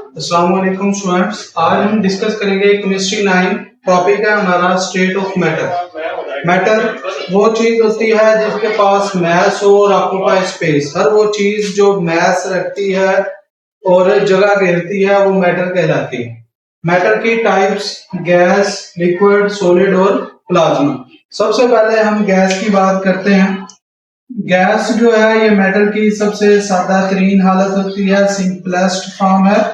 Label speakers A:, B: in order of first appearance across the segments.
A: अस्सलाम वालेकुम स्टूडेंट्स। आज हम डिस्कस करेंगे केमिस्ट्री 9। टॉपिक है हमारा स्टेट ऑफ मैटर। मैटर वो चीज होती है जिसके पास मैस हो और ऑक्यूपाई स्पेस। हर वो चीज जो मैस रखती है और जगह घेरती है वो मैटर कहलाती है। मैटर की टाइप्स गैस, लिक्विड, सॉलिड और प्लाज्मा। सबसे पहले हम गैस की बात करते हैं। गैस जो है ये मैटर की सबसे सादा तरीन हालत होती है, सिंपलेस्ट फॉर्म है।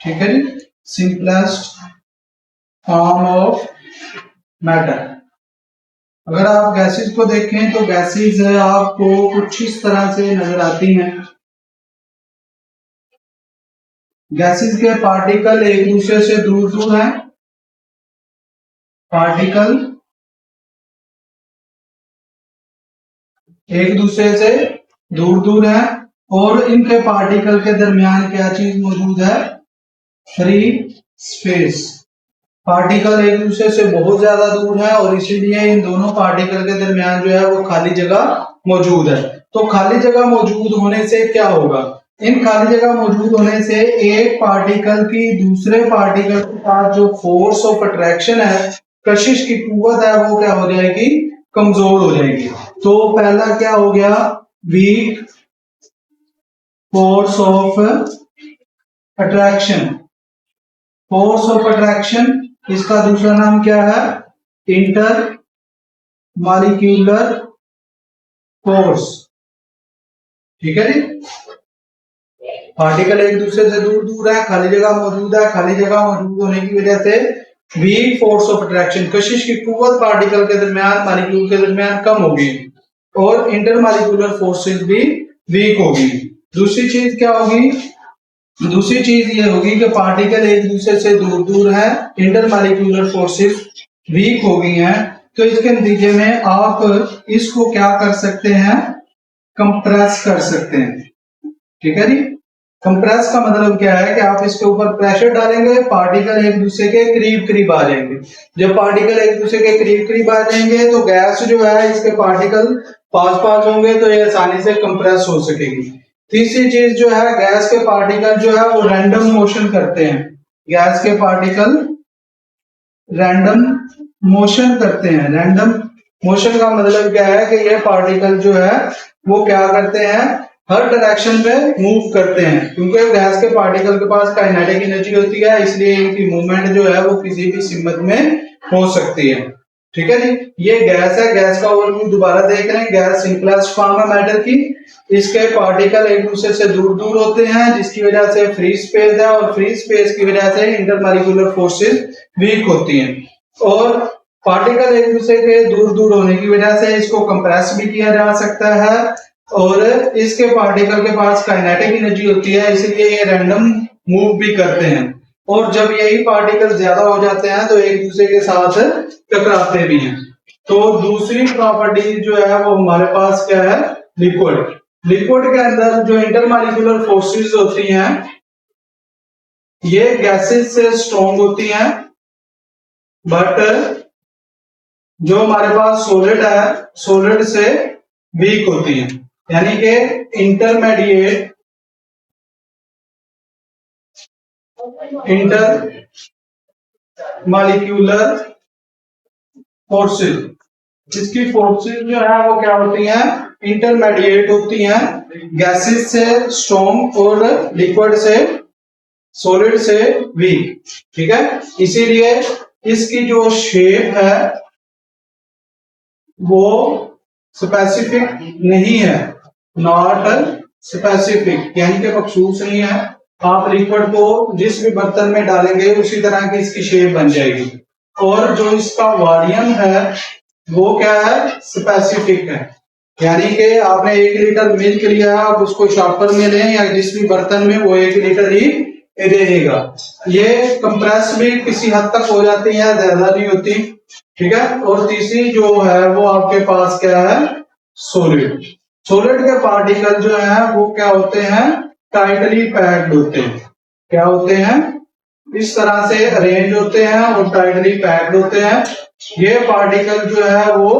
A: ठीक है जी, सिंपलेस्ट फॉर्म ऑफ मैटर। अगर आप गैसेस को देखें तो गैसेस आपको कुछ इस तरह से नजर आती हैं। गैसेस के पार्टिकल एक दूसरे से दूर दूर हैं। पार्टिकल एक दूसरे से दूर दूर है और इनके पार्टिकल के दरमियान क्या चीज मौजूद है? Free space. पार्टिकल एक दूसरे से बहुत ज्यादा दूर है और इसीलिए इन दोनों पार्टिकल के दरमियान जो है वो खाली जगह मौजूद है। तो खाली जगह मौजूद होने से क्या होगा? इन खाली जगह मौजूद होने से एक पार्टिकल की दूसरे पार्टिकल के साथ जो फोर्स ऑफ अट्रैक्शन है, कशिश की कुव्वत है, वो क्या हो जाएगी? कमजोर हो जाएगी। तो पहला क्या हो गया? Weak force of attraction. Force of attraction, इसका दूसरा नाम क्या है? Inter molecular force. ठीक है जी। पार्टिकल एक दूसरे से दूर दूर है, खाली जगह मौजूद है। खाली जगह मौजूद होने की वजह से वीक फोर्स ऑफ अट्रैक्शन, कशिश की कुव्वत पार्टिकल के दरमियान, मॉलिक्यूल के दरमियान कम होगी और इंटर मॉलिक्यूलर फोर्सेस भी वीक होगी। दूसरी चीज क्या होगी? दूसरी चीज ये होगी कि पार्टिकल एक दूसरे से दूर दूर है, इंटर मॉलिक्यूलर फोर्सेस वीक हो गई हैं। तो इसके नतीजे में आप इसको क्या कर सकते हैं? कंप्रेस कर सकते हैं। ठीक है जी। कंप्रेस का मतलब क्या है कि आप इसके ऊपर प्रेशर डालेंगे, पार्टिकल एक दूसरे के करीब करीब आ जाएंगे। जब पार्टिकल एक दूसरे के करीब करीब आ जाएंगे तो गैस जो है इसके पार्टिकल पास पास होंगे तो ये आसानी से कंप्रेस हो सकेगी। तीसरी चीज जो है, गैस के पार्टिकल जो है वो रैंडम मोशन करते हैं। गैस के पार्टिकल रैंडम मोशन करते हैं। रैंडम मोशन का मतलब क्या है कि ये पार्टिकल जो है वो क्या करते हैं? हर डायरेक्शन में मूव करते हैं, क्योंकि गैस के पार्टिकल के पास काइनेटिक एनर्जी होती है, इसलिए इनकी मूवमेंट जो है वो किसी भी सिमत में हो सकती है। ठीक है जी। ये गैस है, गैस का ओवरव्यू दोबारा देख रहे हैं। गैस सिंपलेस्ट फॉर्म है मैटर की। इसके पार्टिकल एक दूसरे से दूर दूर होते हैं, जिसकी वजह से फ्री स्पेस है और फ्री स्पेस की वजह से इंटरमॉलिक्यूलर फोर्सेस वीक होती हैं। और पार्टिकल एक दूसरे के दूर दूर होने की वजह से इसको कंप्रेस भी किया जा सकता है और इसके पार्टिकल के पास काइनेटिक एनर्जी होती है, इसलिए ये रैंडम मूव भी करते हैं। और जब यही पार्टिकल ज्यादा हो जाते हैं तो एक दूसरे के साथ टकराते भी हैं। तो दूसरी प्रॉपर्टी जो है वो हमारे पास क्या है? लिक्विड। लिक्विड के अंदर जो इंटरमॉलिक्यूलर फोर्सेस होती हैं ये गैसेस से स्ट्रॉन्ग होती हैं, बट जो हमारे पास सॉलिड है सॉलिड से वीक होती है। यानी कि इंटर मॉलिक्यूलर फोर्सेस, इसकी फोर्सेस जो है वो क्या होती हैं? इंटरमीडिएट होती हैं, गैसेस से स्ट्रॉन्ग और लिक्विड से, सॉलिड से वीक। ठीक है। इसीलिए इसकी जो शेप है वो स्पेसिफिक नहीं है, नॉट स्पेसिफिक, यानी कि मखसूस नहीं है। आप लिक्विड को जिस भी बर्तन में डालेंगे उसी तरह की इसकी शेप बन जाएगी। और जो इसका वॉल्यूम है वो क्या है? स्पेसिफिक है। यानी कि आपने 1 लीटर मिल्क लिया, आप उसको शॉपर में लें या जिस भी बर्तन में, वो 1 लीटर ही रहेगा। ये कंप्रेस भी किसी हद तक हो जाती है, ज्यादा नहीं होती। ठीक है। और तीसरी जो है वो आपके पास क्या है? सॉलिड। सॉलिड के पार्टिकल जो है वो क्या होते हैं? टाइटली पैक्ड होते हैं। क्या होते हैं? इस तरह से अरेंज होते हैं और टाइटली पैक्ड होते हैं। ये पार्टिकल जो है वो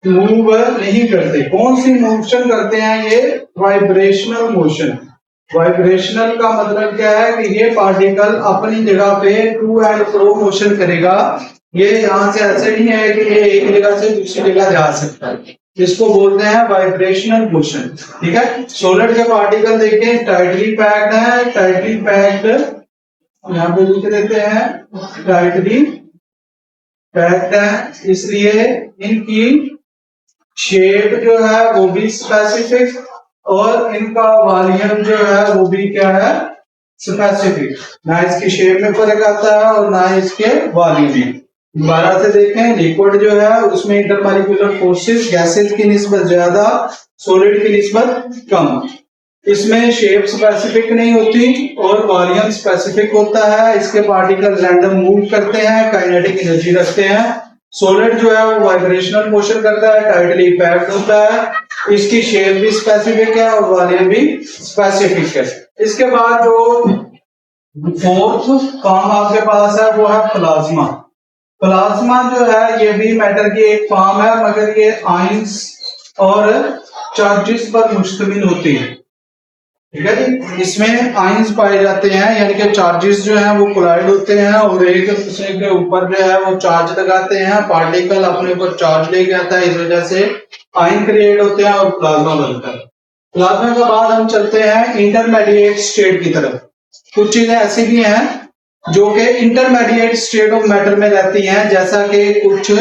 A: मूव नहीं करते। कौन सी मोशन करते हैं ये? Vibrational motion. वाइब्रेशनल का मतलब क्या है कि ये पार्टिकल अपनी जगह पे टू एंड फ्रो मोशन करेगा। ये यहाँ से ऐसे नहीं है कि ये एक जगह से दूसरी जगह जा सकता है। इसको बोलते हैं वाइब्रेशनल मोशन। ठीक है, सॉलिड के पार्टिकल देखें टाइटली पैक्ड है, टाइटली पैक्ड यहाँ पे लिख देते हैं टाइटली पैक्ड है, इसलिए इनकी शेप जो है वो भी स्पेसिफिक और इनका वॉल्यूम जो है वो भी क्या है, स्पेसिफिक। ना इसकी शेप में फर्क आता है और ना इसके वॉल्यूम में। दोबारा से देखें, लिक्विड जो है उसमें इंटरमॉलिक्यूलर फोर्सेस गैसेस की निस्बत ज्यादा, सॉलिड की निस्बत कम। इसमें शेप स्पेसिफिक नहीं होती और वॉल्यूम स्पेसिफिक होता है। इसके पार्टिकल रैंडम मूव करते हैं, काइनेटिक एनर्जी रखते हैं। सॉलिड जो है वो वाइब्रेशनल मोशन करता है, टाइटली पैक्ड होता है। इसकी शेप भी स्पेसिफिक है और वॉल्यूम भी स्पेसिफिक है। इसके बाद जो फोर्थ फॉर्म आपके पास है वो है प्लाज्मा। प्लाज्मा जो है ये भी मैटर की एक फॉर्म है, मगर ये आयंस और चार्जेस पर मुश्तमिल होती है। ठीक है जी, इसमें आयंस पाए जाते हैं, यानी कि चार्जेस जो हैं वो कोलाइड होते हैं और एक दूसरे के ऊपर जो है वो चार्ज लगाते हैं। पार्टिकल अपने ऊपर चार्ज लेके आता है, इस वजह से आयन क्रिएट होते हैं और प्लाज्मा बनता है। प्लाज्मा के बाद हम चलते हैं इंटरमीडिएट स्टेट की तरफ। कुछ चीजें ऐसी भी हैं जो कि इंटरमीडिएट स्टेट ऑफ मैटर में रहती हैं, जैसा कि कुछ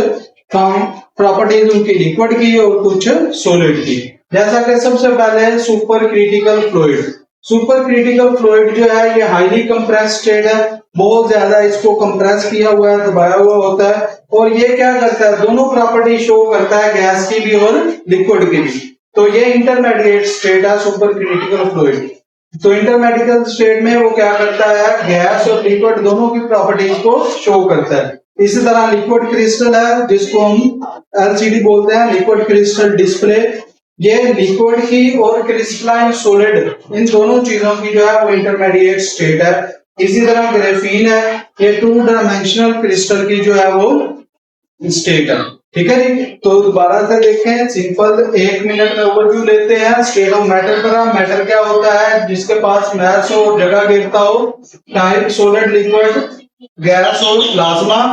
A: फॉर्म प्रॉपर्टीज उनकी लिक्विड की और कुछ सॉलिड की। जैसा कि सबसे पहले super critical fluid. Super critical fluid जो है ये हाईली कंप्रेस स्टेट है, बहुत ज्यादा इसको कंप्रेस किया हुआ है, दबाया हुआ होता है और ये क्या करता है, दोनों प्रॉपर्टी शो करता है, गैस की भी और लिक्विड की भी। तो ये इंटरमीडिएट स्टेट है सुपर क्रिटिकल फ्लूइड। तो इंटरमेडिकल स्टेट में वो क्या करता है, गैस और लिक्विड दोनों की प्रॉपर्टीज को शो करता है। इसी तरह लिक्विड क्रिस्टल है जिसको हम एलसीडी बोलते हैं, लिक्विड क्रिस्टल डिस्प्ले। ये लिक्विड की और क्रिस्टलाइन सॉलिड इन दोनों चीजों की जो है वो इंटरमीडिएट स्टेट है। इसी तरह ग्रेफीन है, ये टू डायमेंशनल क्रिस्टल की जो है वो स्टेट है। ठीक है जी, तो दोबारा से देखें, सिंपल 1 मिनट में ओवरव्यू लेते हैं स्टेट ऑफ मैटर का। मैटर क्या होता है, जिसके पास मास हो, जगह घेरता हो, टाइप सॉलिड, लिक्विड, गैस और प्लाज्मा।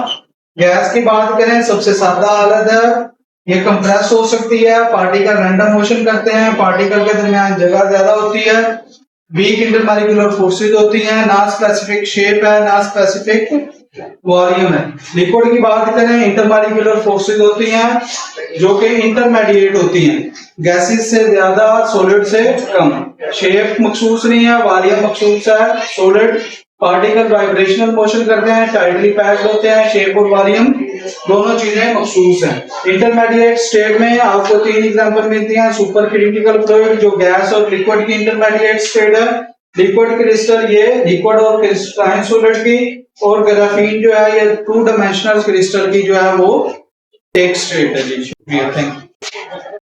A: गैस की बात करें, सबसे सादा हालत है, ये कंप्रेस हो सकती है, पार्टिकल रैंडम मोशन करते हैं, पार्टिकल के दरमियान जगह ज्यादा होती है, वीक इंटरमॉलिक्यूलर फोर्सेज होती हैं, ना स्पेसिफिक शेप है ना स्पेसिफिक वॉल्यूम है। लिक्विड की बात करें, इंटरमॉलिक्यूलर फोर्सेज होती हैं जो कि इंटरमीडिएट होती हैं, गैसेस से ज्यादा, सॉलिड से कम। शेप मखसूस नहीं है, वॉल्यूम मखसूस है। सॉलिड पार्टिकल वाइब्रेशनल मोशन करते हैं, टाइटली पैक्ड होते हैं, शेप और वॉल्यूम दोनों चीजें मखसूस हैं। इंटरमीडिएट स्टेट में आपको 3 एग्जांपल मिलती हैं। सुपर क्रिटिकल फ्लूइड जो गैस और लिक्विड की इंटरमीडिएट स्टेट है, लिक्विड क्रिस्टल ये लिक्विड और क्रिस्टलाइन सॉलिड की, और ग्राफीन जो है ये 2 डायमेंशनल क्रिस्टल की जो है वो एक स्टेट है जी। शुक्रिया, थैंक यू।